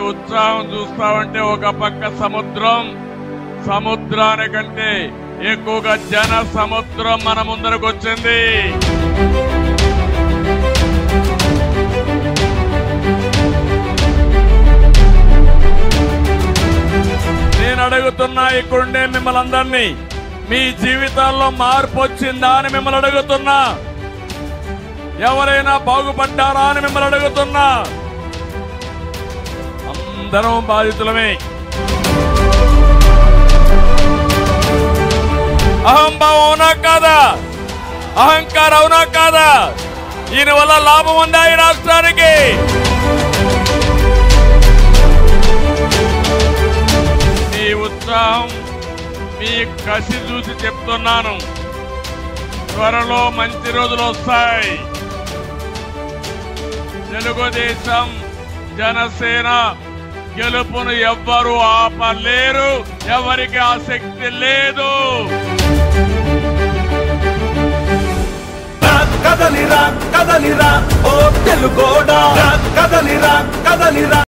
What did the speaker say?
ఉత్సాహం చూస్తామంటే ఒక పక్క సముద్రం, సముద్రానికంటే ఎక్కువగా జన సముద్రం మన ముందరకు వచ్చింది. నేను అడుగుతున్నా ఇక్కడుండే మిమ్మల్ని అందరినీ, మీ జీవితాల్లో మార్పు వచ్చిందా అని మిమ్మల్ని అడుగుతున్నా. ఎవరైనా బాగుపడ్డారా అని మిమ్మల్ని అడుగుతున్నా. అందరం బాధితులమే. అహంభావం అవునా కాదా? అహంకారం అవునా కాదా? దీని వల్ల లాభం ఉందా ఈ రాష్ట్రానికి? మీ ఉత్సాహం, మీ కసి చూసి చెప్తున్నాను, త్వరలో మంచి రోజులు వస్తాయి. తెలుగుదేశం, జనసేన గెలుపును ఎవ్వరూ ఆపలేరు. ఎవరికి ఆసక్తి లేదు. కదలిరా కదలిరా ఓ తెలుగోడా, కదలిరా కదలిరా.